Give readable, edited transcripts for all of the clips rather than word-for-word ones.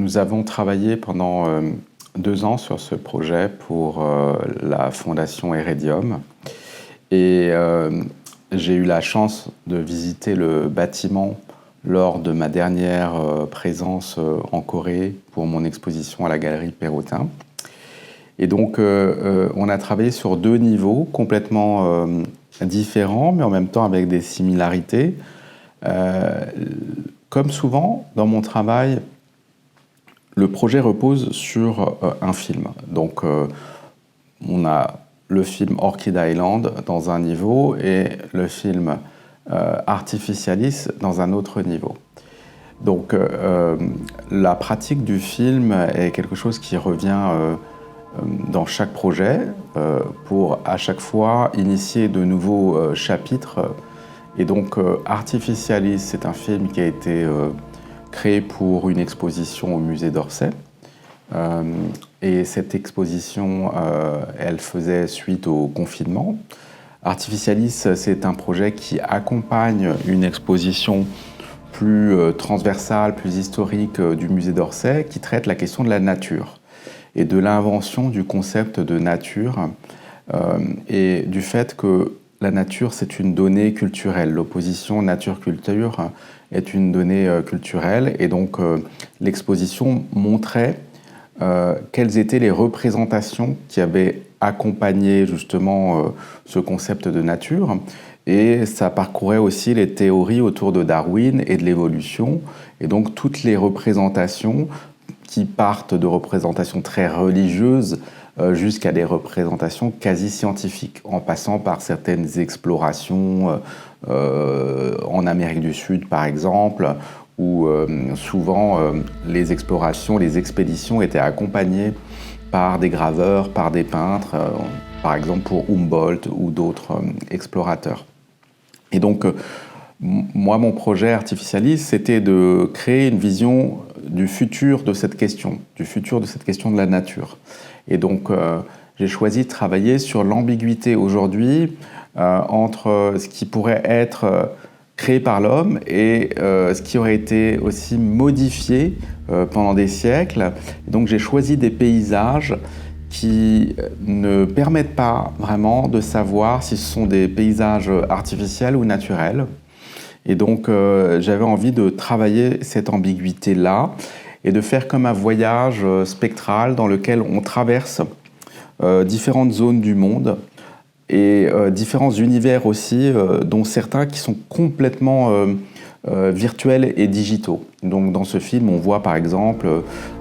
Nous avons travaillé pendant 2 ans sur ce projet pour la Fondation Heredium. Et j'ai eu la chance de visiter le bâtiment lors de ma dernière présence en Corée pour mon exposition à la Galerie Perrotin. Et donc, on a travaillé sur 2 niveaux complètement différents, mais en même temps avec des similarités. Comme souvent dans mon travail, le projet repose sur un film. Donc, on a le film Orchid Island dans un niveau et le film Artificialis dans un autre niveau. Donc, la pratique du film est quelque chose qui revient dans chaque projet pour à chaque fois initier de nouveaux chapitres. Et donc, Artificialis, c'est un film qui a été créé pour une exposition au musée d'Orsay. Et cette exposition, elle faisait suite au confinement. Artificialis, c'est un projet qui accompagne une exposition plus transversale, plus historique du musée d'Orsay, qui traite la question de la nature et de l'invention du concept de nature et du fait que la nature, c'est une donnée culturelle. L'opposition nature-culture est une donnée culturelle. Et donc, l'exposition montrait quelles étaient les représentations qui avaient accompagné justement ce concept de nature. Et ça parcourait aussi les théories autour de Darwin et de l'évolution. Et donc, toutes les représentations qui partent de représentations très religieuses jusqu'à des représentations quasi scientifiques, en passant par certaines explorations en Amérique du Sud, par exemple, où souvent les explorations, les expéditions étaient accompagnées par des graveurs, par des peintres, par exemple pour Humboldt ou d'autres explorateurs. Et donc, moi, mon projet Artificialis, c'était de créer une vision du futur de cette question, de la nature. Et donc, j'ai choisi de travailler sur l'ambiguïté aujourd'hui entre ce qui pourrait être créé par l'homme et ce qui aurait été aussi modifié pendant des siècles. Et donc, j'ai choisi des paysages qui ne permettent pas vraiment de savoir si ce sont des paysages artificiels ou naturels. Et donc, j'avais envie de travailler cette ambiguïté-là et de faire comme un voyage spectral dans lequel on traverse différentes zones du monde et différents univers aussi, dont certains qui sont complètement virtuels et digitaux. Donc, dans ce film, on voit par exemple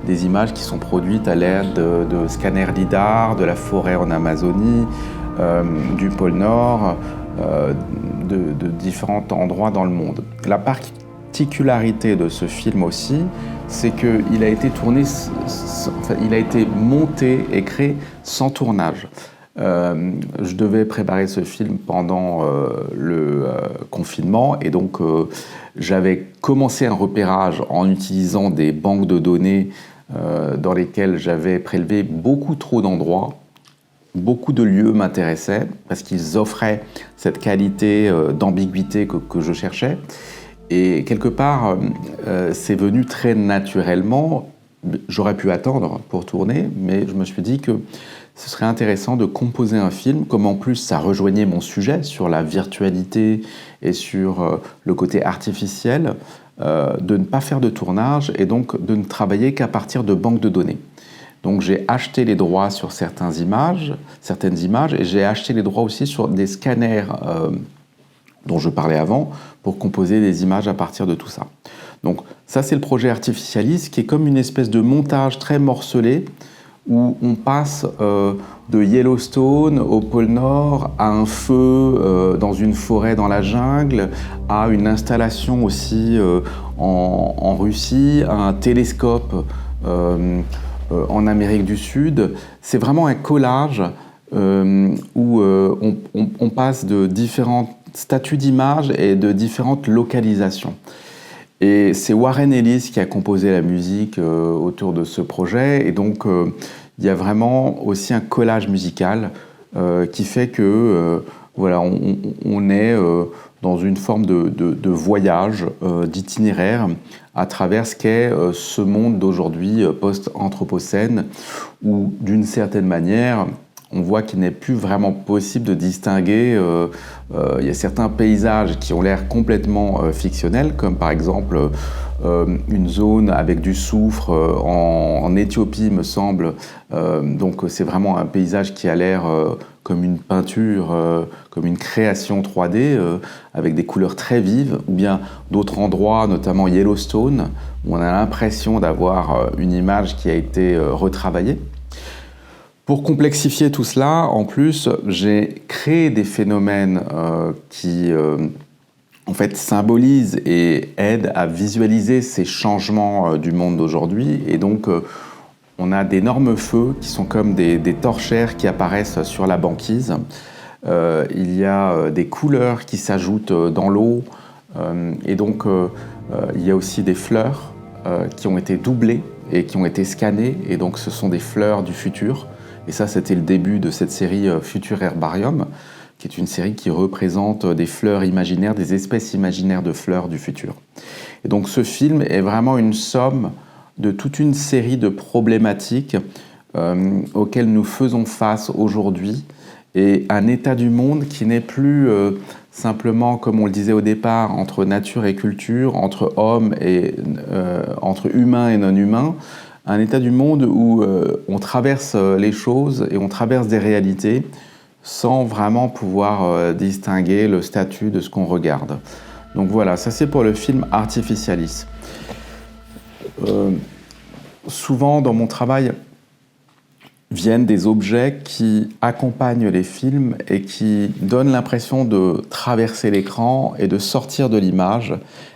des images qui sont produites à l'aide de scanners lidar, de la forêt en Amazonie, du pôle Nord, de différents endroits dans le monde. La particularité de ce film aussi, c'est qu'il a été tourné, il a été monté et créé sans tournage. Je devais préparer ce film pendant le confinement et donc j'avais commencé un repérage en utilisant des banques de données dans lesquelles j'avais prélevé beaucoup trop d'endroits. Beaucoup de lieux m'intéressaient parce qu'ils offraient cette qualité d'ambiguïté que je cherchais. Et quelque part, c'est venu très naturellement. J'aurais pu attendre pour tourner, mais je me suis dit que ce serait intéressant de composer un film, comme en plus ça rejoignait mon sujet sur la virtualité et sur le côté artificiel, de ne pas faire de tournage et donc de ne travailler qu'à partir de banques de données. Donc j'ai acheté les droits sur certaines images et j'ai acheté les droits aussi sur des scanners dont je parlais avant pour composer des images à partir de tout ça. Donc ça c'est le projet Artificialis qui est comme une espèce de montage très morcelé où on passe de Yellowstone au pôle Nord à un feu dans une forêt dans la jungle, à une installation aussi en Russie, à un télescope en Amérique du Sud. C'est vraiment un collage où on passe de différents statuts d'image et de différentes localisations. Et c'est Warren Ellis qui a composé la musique autour de ce projet. Et donc, il y a vraiment aussi un collage musical qui fait que Voilà, on est dans une forme de voyage, d'itinéraire à travers ce qu'est ce monde d'aujourd'hui post-anthropocène, où d'une certaine manière, on voit qu'il n'est plus vraiment possible de distinguer. Il y a certains paysages qui ont l'air complètement fictionnels, comme par exemple une zone avec du soufre en Éthiopie, me semble. Donc c'est vraiment un paysage qui a l'air comme une peinture, comme une création 3D, avec des couleurs très vives, ou bien d'autres endroits, notamment Yellowstone, où on a l'impression d'avoir une image qui a été retravaillée. Pour complexifier tout cela, en plus, j'ai créé des phénomènes qui, en fait, symbolisent et aident à visualiser ces changements du monde d'aujourd'hui. Et donc, on a d'énormes feux qui sont comme des torchères qui apparaissent sur la banquise. Il y a des couleurs qui s'ajoutent dans l'eau. Et donc, il y a aussi des fleurs qui ont été doublées et qui ont été scannées. Et donc, ce sont des fleurs du futur. Et ça, c'était le début de cette série Futur Herbarium, qui est une série qui représente des fleurs imaginaires, des espèces imaginaires de fleurs du futur. Et donc ce film est vraiment une somme de toute une série de problématiques auxquelles nous faisons face aujourd'hui, et un état du monde qui n'est plus simplement, comme on le disait au départ, entre nature et culture, entre hommes et entre humains et non-humains, un état du monde où on traverse les choses et on traverse des réalités sans vraiment pouvoir distinguer le statut de ce qu'on regarde. Donc voilà, ça c'est pour le film Artificialis. Souvent dans mon travail viennent des objets qui accompagnent les films et qui donnent l'impression de traverser l'écran et de sortir de l'image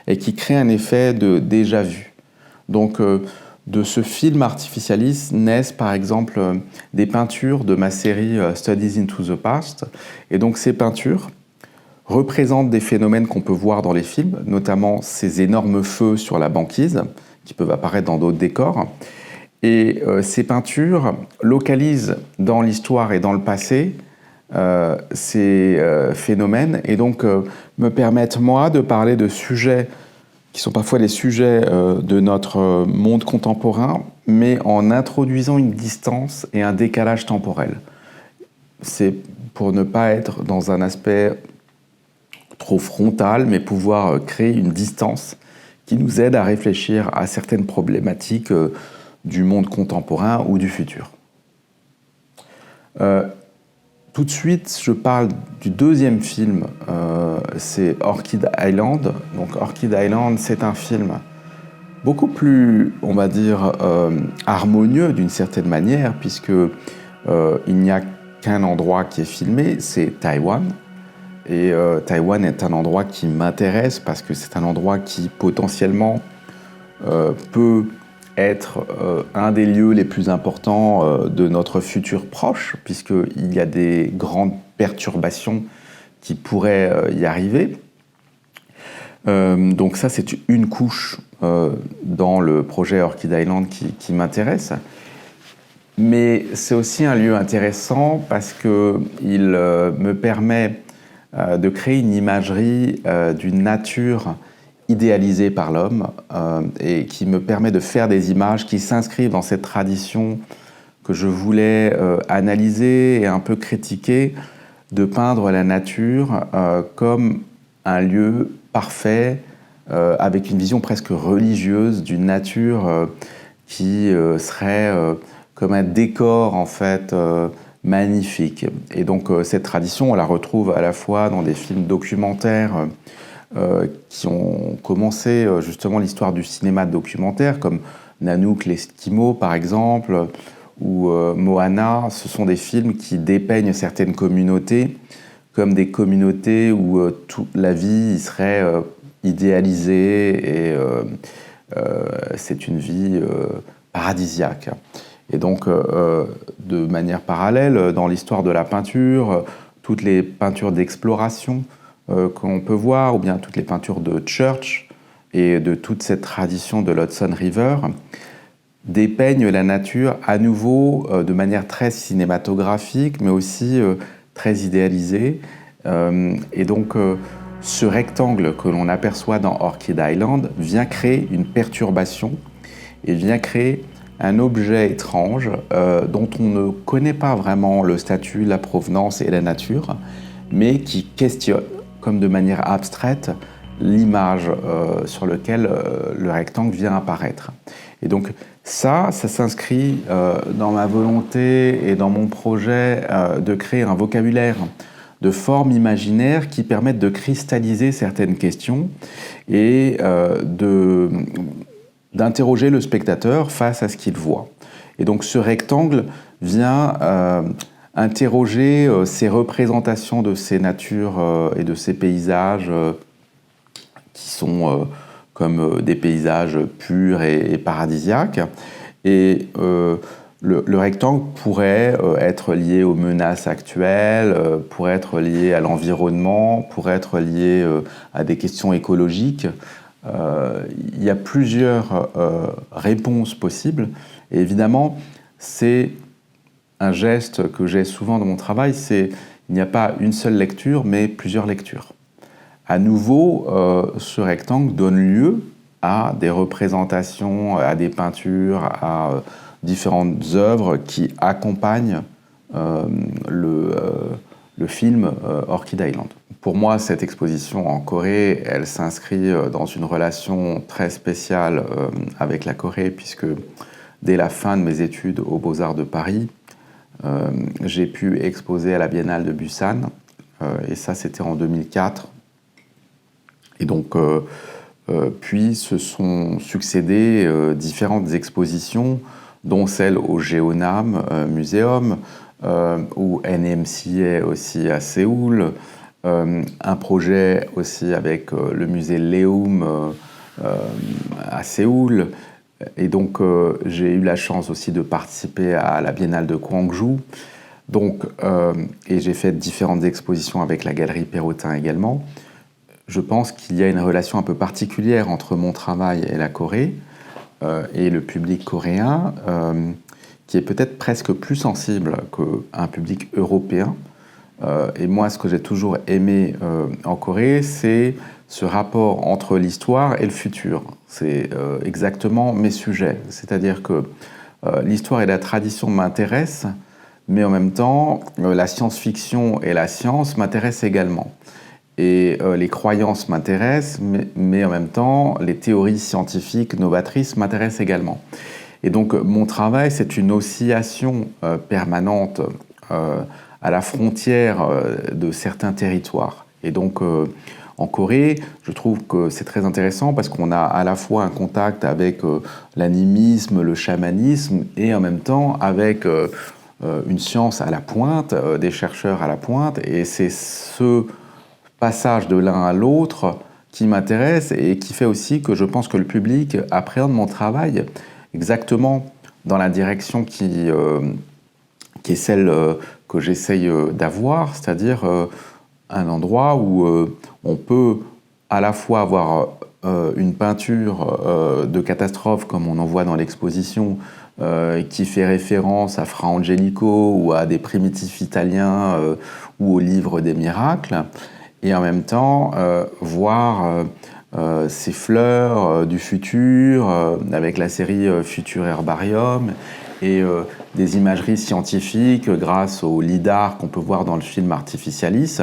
et qui créent un effet de déjà-vu. Donc de ce film Artificialis naissent par exemple des peintures de ma série Studies into the Past. Et donc ces peintures représentent des phénomènes qu'on peut voir dans les films, notamment ces énormes feux sur la banquise qui peuvent apparaître dans d'autres décors. Et ces peintures localisent dans l'histoire et dans le passé ces phénomènes et donc me permettent moi de parler de sujets qui sont parfois les sujets de notre monde contemporain, mais en introduisant une distance et un décalage temporel. C'est pour ne pas être dans un aspect trop frontal, mais pouvoir créer une distance qui nous aide à réfléchir à certaines problématiques du monde contemporain ou du futur. Tout de suite, je parle du deuxième film, c'est Orchid Island. Donc Orchid Island, c'est un film beaucoup plus, on va dire, harmonieux d'une certaine manière, puisque il n'y a qu'un endroit qui est filmé, c'est Taïwan. Et Taïwan est un endroit qui m'intéresse parce que c'est un endroit qui potentiellement peut être un des lieux les plus importants de notre futur proche, puisqu'il y a des grandes perturbations qui pourraient y arriver. Donc ça, c'est une couche dans le projet Orchid Island qui m'intéresse. Mais c'est aussi un lieu intéressant parce qu'il me permet de créer une imagerie d'une nature idéalisée par l'homme et qui me permet de faire des images qui s'inscrivent dans cette tradition que je voulais analyser et un peu critiquer, de peindre la nature comme un lieu parfait, avec une vision presque religieuse d'une nature qui serait comme un décor en fait magnifique. Et donc cette tradition, on la retrouve à la fois dans des films documentaires qui ont commencé justement l'histoire du cinéma documentaire, comme Nanook l'Esquimau par exemple, ou Moana. Ce sont des films qui dépeignent certaines communautés comme des communautés où toute la vie serait idéalisée et c'est une vie paradisiaque. Et donc, de manière parallèle, dans l'histoire de la peinture, toutes les peintures d'exploration qu'on peut voir, ou bien toutes les peintures de Church et de toute cette tradition de l'Hudson River, dépeignent la nature à nouveau de manière très cinématographique, mais aussi très idéalisée, Et donc, ce rectangle que l'on aperçoit dans Orchid Island vient créer une perturbation et vient créer un objet étrange dont on ne connaît pas vraiment le statut, la provenance et la nature, mais qui questionne, comme de manière abstraite, l'image sur laquelle le rectangle vient apparaître. Et donc ça s'inscrit dans ma volonté et dans mon projet de créer un vocabulaire de formes imaginaires qui permettent de cristalliser certaines questions et d'interroger le spectateur face à ce qu'il voit. Et donc ce rectangle vient interroger ces représentations de ces natures et de ces paysages qui sont comme des paysages purs et paradisiaques. Et le rectangle pourrait être lié aux menaces actuelles, pourrait être lié à l'environnement, pourrait être lié à des questions écologiques. Il y a plusieurs réponses possibles. Et évidemment, c'est un geste que j'ai souvent dans mon travail, c'est il n'y a pas une seule lecture, mais plusieurs lectures. À nouveau, ce rectangle donne lieu à des représentations, à des peintures, à différentes œuvres qui accompagnent le film Orchid Island. Pour moi, cette exposition en Corée, elle s'inscrit dans une relation très spéciale avec la Corée, puisque dès la fin de mes études aux Beaux-Arts de Paris, j'ai pu exposer à la Biennale de Busan, et ça c'était en 2004. Et donc, puis se sont succédées différentes expositions, dont celle au Jeonnam Museum, ou NMCA aussi à Séoul, un projet aussi avec le musée Leum à Séoul. Et donc, j'ai eu la chance aussi de participer à la Biennale de Gwangju. Donc, et j'ai fait différentes expositions avec la Galerie Perrotin également. Je pense qu'il y a une relation un peu particulière entre mon travail et la Corée et le public coréen, qui est peut-être presque plus sensible qu'un public européen. Et moi, ce que j'ai toujours aimé en Corée, c'est ce rapport entre l'histoire et le futur. C'est exactement mes sujets. C'est-à-dire que l'histoire et la tradition m'intéressent, mais en même temps, la science-fiction et la science m'intéressent également. Et les croyances m'intéressent, mais en même temps, les théories scientifiques novatrices m'intéressent également. Et donc, mon travail, c'est une oscillation permanente à la frontière de certains territoires. Et donc, en Corée, je trouve que c'est très intéressant parce qu'on a à la fois un contact avec l'animisme, le chamanisme, et en même temps avec une science à la pointe, des chercheurs à la pointe. Et c'est ce passage de l'un à l'autre qui m'intéresse et qui fait aussi que je pense que le public appréhende mon travail exactement dans la direction qui est celle que j'essaye d'avoir, c'est-à-dire un endroit où on peut à la fois avoir une peinture de catastrophe comme on en voit dans l'exposition, qui fait référence à Fra Angelico ou à des primitifs italiens ou au livre des miracles, et en même temps voir ces fleurs du futur avec la série Futur Herbarium et des imageries scientifiques grâce au lidar qu'on peut voir dans le film Artificialis.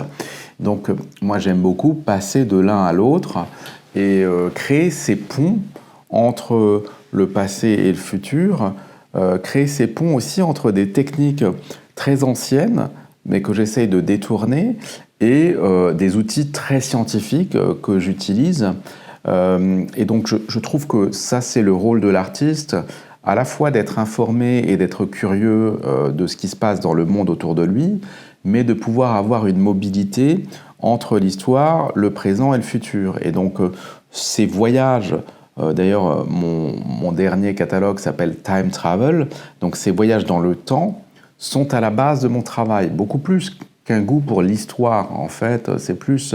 Donc moi j'aime beaucoup passer de l'un à l'autre et créer ces ponts entre le passé et le futur, créer ces ponts aussi entre des techniques très anciennes mais que j'essaye de détourner et des outils très scientifiques que j'utilise. Et donc je trouve que ça c'est le rôle de l'artiste, à la fois d'être informé et d'être curieux de ce qui se passe dans le monde autour de lui, mais de pouvoir avoir une mobilité entre l'histoire, le présent et le futur. Et donc ces voyages, d'ailleurs mon dernier catalogue s'appelle Time Travel, donc ces voyages dans le temps sont à la base de mon travail, beaucoup plus qu'un goût pour l'histoire. En fait, c'est plus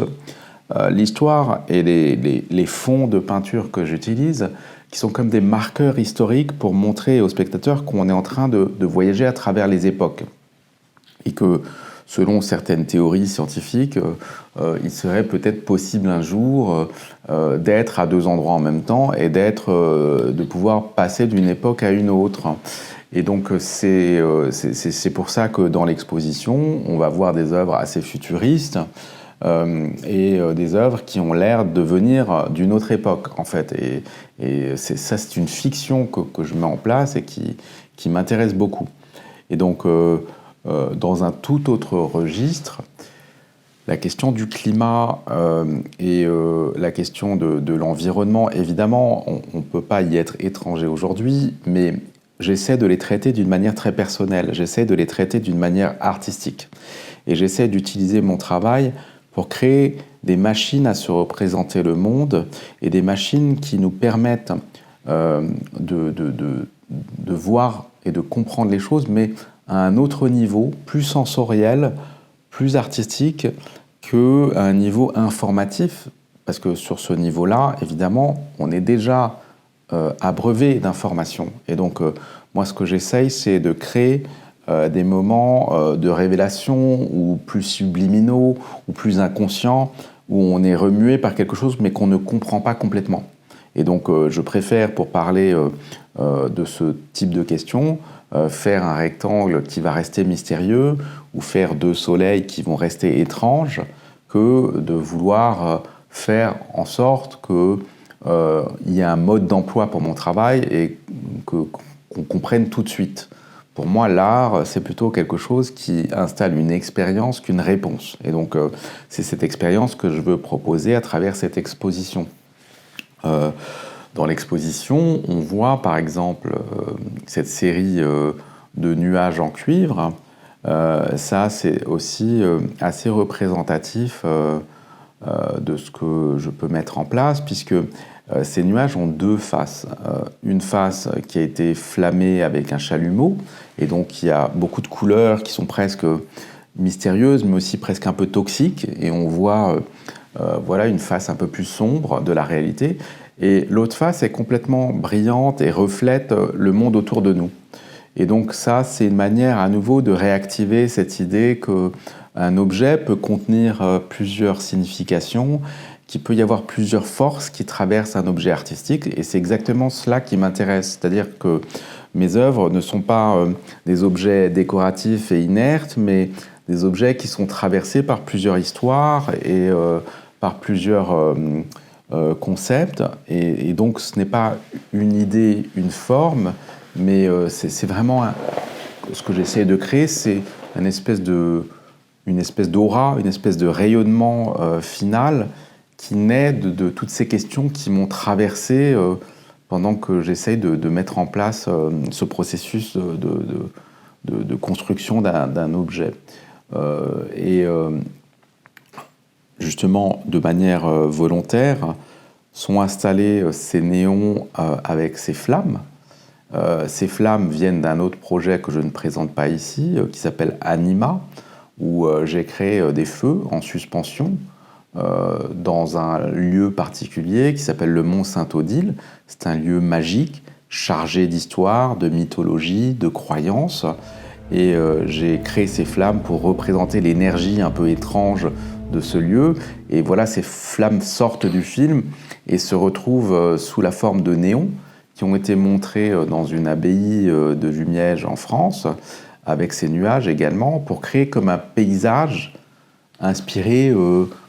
l'histoire et les fonds de peinture que j'utilise qui sont comme des marqueurs historiques pour montrer aux spectateurs qu'on est en train de voyager à travers les époques. Et que selon certaines théories scientifiques, il serait peut-être possible un jour d'être à deux endroits en même temps et de pouvoir passer d'une époque à une autre. Et donc c'est pour ça que dans l'exposition, on va voir des œuvres assez futuristes et des œuvres qui ont l'air de venir d'une autre époque, en fait. Et c'est une fiction que je mets en place et qui m'intéresse beaucoup. Et donc, dans un tout autre registre, la question du climat et la question de l'environnement, évidemment, on ne peut pas y être étranger aujourd'hui, mais j'essaie de les traiter d'une manière très personnelle, j'essaie de les traiter d'une manière artistique. Et j'essaie d'utiliser mon travail pour créer des machines à se représenter le monde et des machines qui nous permettent de voir et de comprendre les choses, mais à un autre niveau, plus sensoriel, plus artistique qu'à un niveau informatif. Parce que sur ce niveau-là, évidemment, on est déjà abreuvé d'informations. Et donc, moi, ce que j'essaye, c'est de créer des moments de révélation ou plus subliminaux ou plus inconscients, où on est remué par quelque chose mais qu'on ne comprend pas complètement. Et donc je préfère, pour parler de ce type de questions, faire un rectangle qui va rester mystérieux ou faire deux soleils qui vont rester étranges que de vouloir faire en sorte qu'il y ait un mode d'emploi pour mon travail et qu'on comprenne tout de suite. Pour moi, l'art, c'est plutôt quelque chose qui installe une expérience qu'une réponse. Et donc, c'est cette expérience que je veux proposer à travers cette exposition. Dans l'exposition, on voit par exemple cette série de nuages en cuivre. Ça, c'est aussi assez représentatif de ce que je peux mettre en place, puisque ces nuages ont deux faces. Une face qui a été flammée avec un chalumeau, et donc il y a beaucoup de couleurs qui sont presque mystérieuses, mais aussi presque un peu toxiques, et on voit voilà, une face un peu plus sombre de la réalité. Et l'autre face est complètement brillante et reflète le monde autour de nous. Et donc ça, c'est une manière à nouveau de réactiver cette idée qu'un objet peut contenir plusieurs significations, qu'il peut y avoir plusieurs forces qui traversent un objet artistique. Et c'est exactement cela qui m'intéresse. C'est-à-dire que mes œuvres ne sont pas des objets décoratifs et inertes, mais des objets qui sont traversés par plusieurs histoires et par plusieurs concepts. Et donc ce n'est pas une idée, une forme, mais c'est vraiment ce que j'essaie de créer, c'est une espèce d'aura, une espèce de rayonnement final qui naît de toutes ces questions qui m'ont traversé pendant que j'essaie de mettre en place ce processus de construction d'un objet. Justement, de manière volontaire, sont installés ces néons avec ces flammes. Ces flammes viennent d'un autre projet que je ne présente pas ici, qui s'appelle Anima, où j'ai créé des feux en suspension dans un lieu particulier qui s'appelle le Mont Saint-Odile. C'est un lieu magique, chargé d'histoire, de mythologie, de croyances. Et j'ai créé ces flammes pour représenter l'énergie un peu étrange de ce lieu. Et voilà, ces flammes sortent du film et se retrouvent sous la forme de néons qui ont été montrés dans une abbaye de Jumièges en France, avec ces nuages également, pour créer comme un paysage inspiré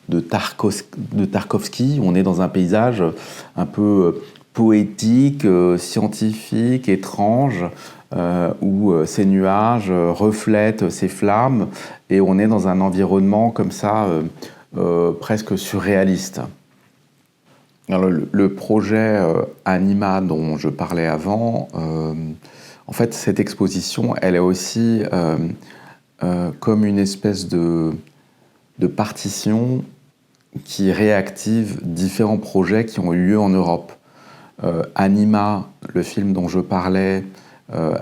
de Tarkovsky. On est dans un paysage un peu poétique, scientifique, étrange, où ces nuages reflètent ces flammes, et on est dans un environnement comme ça, presque surréaliste. Alors, le projet Anima dont je parlais avant, en fait, cette exposition, elle est aussi comme une espèce de partition qui réactive différents projets qui ont eu lieu en Europe. Anima, le film dont je parlais,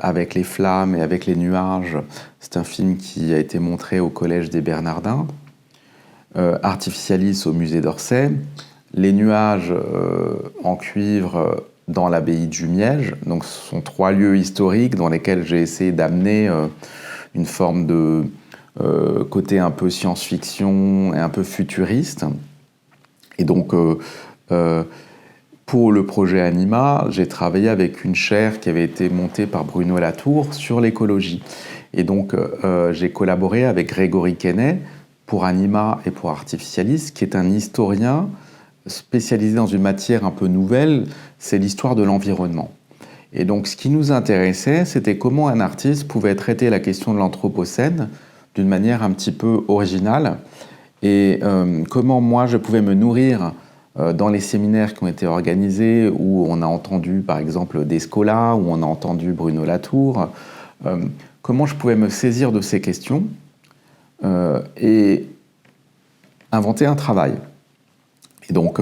avec les flammes et avec les nuages, c'est un film qui a été montré au Collège des Bernardins. Artificialis au musée d'Orsay. Les nuages en cuivre dans l'abbaye de Jumièges. Donc, ce sont trois lieux historiques dans lesquels j'ai essayé d'amener une forme côté un peu science-fiction et un peu futuriste. Et donc, pour le projet Anima, j'ai travaillé avec une chaire qui avait été montée par Bruno Latour sur l'écologie. Et donc, j'ai collaboré avec Grégory Quesnay pour Anima et pour Artificialis, qui est un historien spécialisé dans une matière un peu nouvelle, c'est l'histoire de l'environnement. Et donc, ce qui nous intéressait, c'était comment un artiste pouvait traiter la question de l'Anthropocène d'une manière un petit peu originale, et comment moi, je pouvais me nourrir dans les séminaires qui ont été organisés, où on a entendu, par exemple, Descola, où on a entendu Bruno Latour, comment je pouvais me saisir de ces questions et inventer un travail. Et donc,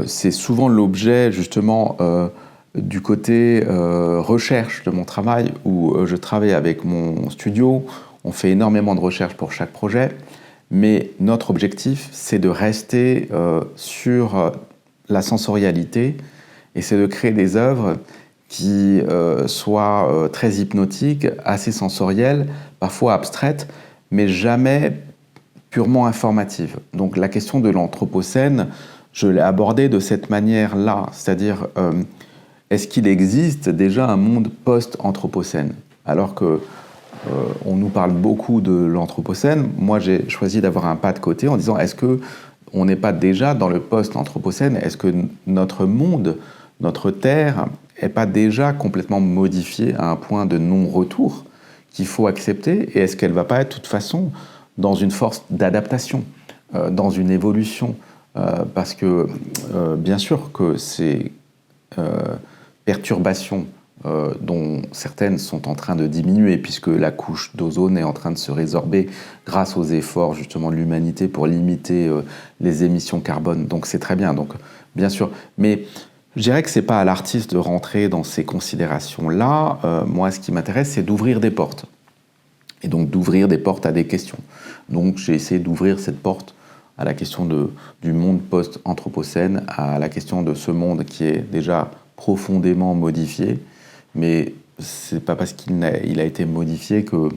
c'est souvent l'objet, justement, du côté recherche de mon travail, où je travaille avec mon studio, on fait énormément de recherches pour chaque projet, mais notre objectif, c'est de rester sur la sensorialité, et c'est de créer des œuvres qui soient très hypnotiques, assez sensorielles, parfois abstraites, mais jamais purement informatives. Donc la question de l'Anthropocène, je l'ai abordée de cette manière-là, c'est-à-dire est-ce qu'il existe déjà un monde post-Anthropocène? Alors que on nous parle beaucoup de l'Anthropocène, moi j'ai choisi d'avoir un pas de côté en disant est-ce qu'on n'est pas déjà dans le post-Anthropocène? Est-ce que notre monde, notre Terre, n'est pas déjà complètement modifiée à un point de non-retour qu'il faut accepter? Et est-ce qu'elle ne va pas être de toute façon dans une force d'adaptation, dans une évolution? Parce que bien sûr que ces perturbations dont certaines sont en train de diminuer puisque la couche d'ozone est en train de se résorber grâce aux efforts justement de l'humanité pour limiter les émissions carbone. Donc c'est très bien, donc bien sûr. Mais je dirais que c'est pas à l'artiste de rentrer dans ces considérations-là. Moi, ce qui m'intéresse, c'est d'ouvrir des portes. Et donc d'ouvrir des portes à des questions. Donc j'ai essayé d'ouvrir cette porte à la question du monde post-anthropocène, à la question de ce monde qui est déjà profondément modifié, mais c'est pas parce qu'il a été modifié que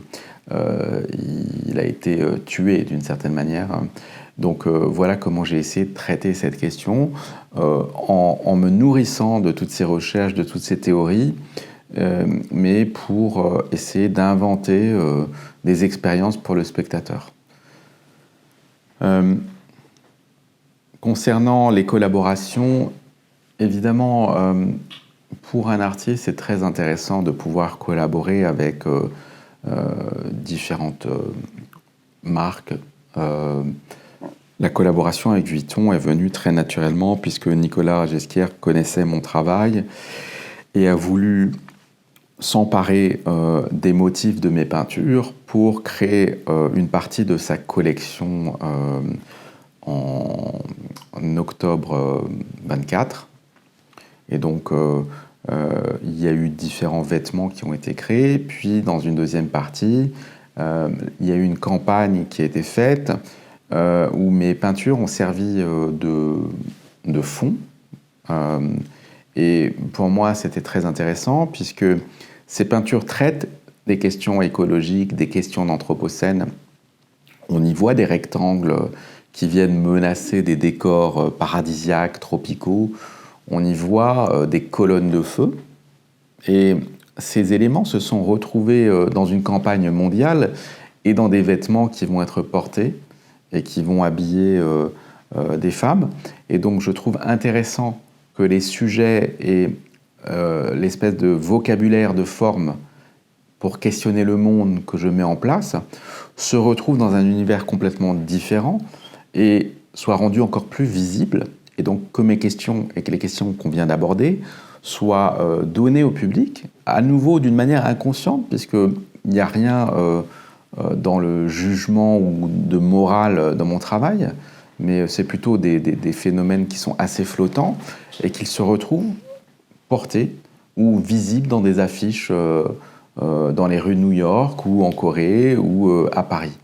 il a été tué d'une certaine manière. Donc voilà comment j'ai essayé de traiter cette question en me nourrissant de toutes ces recherches, de toutes ces théories, mais pour essayer d'inventer des expériences pour le spectateur. Concernant les collaborations, évidemment, pour un artiste, c'est très intéressant de pouvoir collaborer avec différentes marques. La collaboration avec Vuitton est venue très naturellement puisque Nicolas Gesquière connaissait mon travail et a voulu s'emparer des motifs de mes peintures pour créer une partie de sa collection en octobre 24. Et donc, il y a eu différents vêtements qui ont été créés. Puis, dans une deuxième partie, il y a eu une campagne qui a été faite où mes peintures ont servi de fond. Et pour moi, c'était très intéressant puisque ces peintures traitent des questions écologiques, des questions d'anthropocène. On y voit des rectangles qui viennent menacer des décors paradisiaques, tropicaux. On y voit des colonnes de feu. Et ces éléments se sont retrouvés dans une campagne mondiale et dans des vêtements qui vont être portés et qui vont habiller des femmes. Et donc je trouve intéressant que les sujets et l'espèce de vocabulaire de forme pour questionner le monde que je mets en place se retrouvent dans un univers complètement différent et soient rendus encore plus visibles. Et donc que mes questions et que les questions qu'on vient d'aborder soient données au public, à nouveau d'une manière inconsciente, puisqu'il n'y a rien dans le jugement ou de morale dans mon travail, mais c'est plutôt des phénomènes qui sont assez flottants et qui se retrouvent portés ou visibles dans des affiches dans les rues de New York ou en Corée ou à Paris.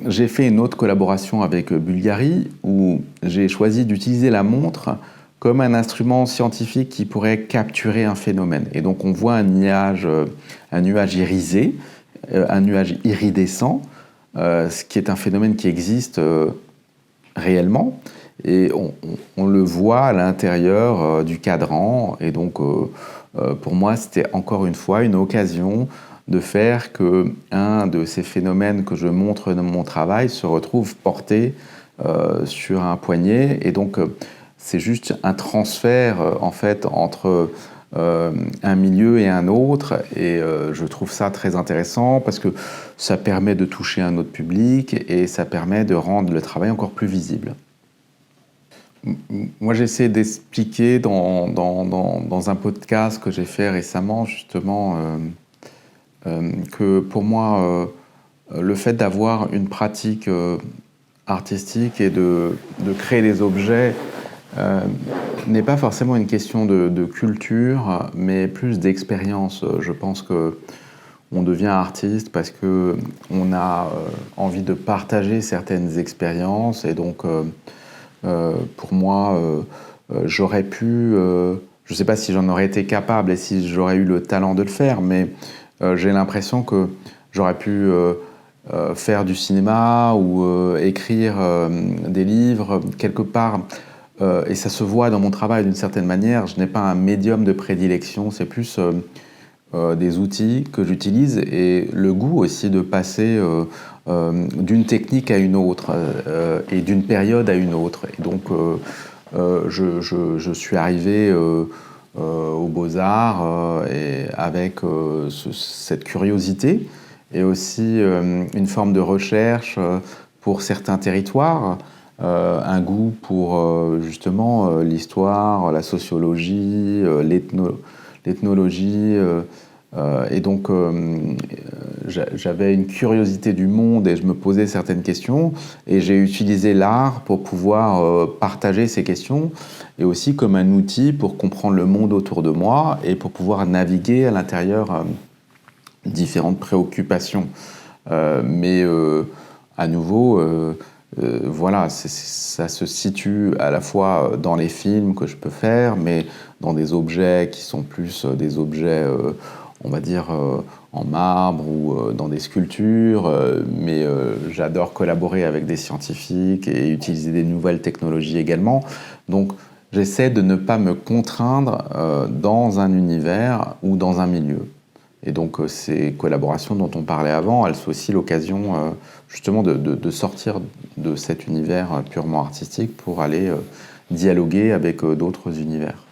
J'ai fait une autre collaboration avec Bulgari où j'ai choisi d'utiliser la montre comme un instrument scientifique qui pourrait capturer un phénomène. Et donc on voit un nuage irisé un nuage iridescent, ce qui est un phénomène qui existe réellement, et on le voit à l'intérieur du cadran. Et donc, pour moi, c'était encore une fois une occasion de faire qu'un de ces phénomènes que je montre dans mon travail se retrouve porté sur un poignet. Et donc, c'est juste un transfert, en fait, entre un milieu et un autre. Et je trouve ça très intéressant parce que ça permet de toucher un autre public et ça permet de rendre le travail encore plus visible. Moi, j'essaie d'expliquer dans un podcast que j'ai fait récemment, justement, que pour moi, le fait d'avoir une pratique artistique et de créer des objets n'est pas forcément une question de culture, mais plus d'expérience. Je pense qu'on devient artiste parce qu'on a envie de partager certaines expériences. Et donc, pour moi, j'aurais pu... je ne sais pas si j'en aurais été capable et si j'aurais eu le talent de le faire, mais j'ai l'impression que j'aurais pu faire du cinéma ou écrire des livres quelque part. Et ça se voit dans mon travail d'une certaine manière. Je n'ai pas un médium de prédilection, c'est plus des outils que j'utilise et le goût aussi de passer d'une technique à une autre et d'une période à une autre. Et donc, je suis arrivé aux Beaux-Arts et avec cette curiosité et aussi une forme de recherche pour certains territoires, un goût pour justement l'histoire, la sociologie, l'ethnologie. Et donc, j'avais une curiosité du monde et je me posais certaines questions. Et j'ai utilisé l'art pour pouvoir partager ces questions et aussi comme un outil pour comprendre le monde autour de moi et pour pouvoir naviguer à l'intérieur différentes préoccupations. Mais à nouveau, voilà, ça se situe à la fois dans les films que je peux faire, mais dans des objets qui sont plus des objets, on va dire, en marbre ou dans des sculptures. Mais j'adore collaborer avec des scientifiques et utiliser des nouvelles technologies également. Donc, j'essaie de ne pas me contraindre dans un univers ou dans un milieu. Et donc, ces collaborations dont on parlait avant, elles sont aussi l'occasion justement de sortir de cet univers purement artistique pour aller dialoguer avec d'autres univers.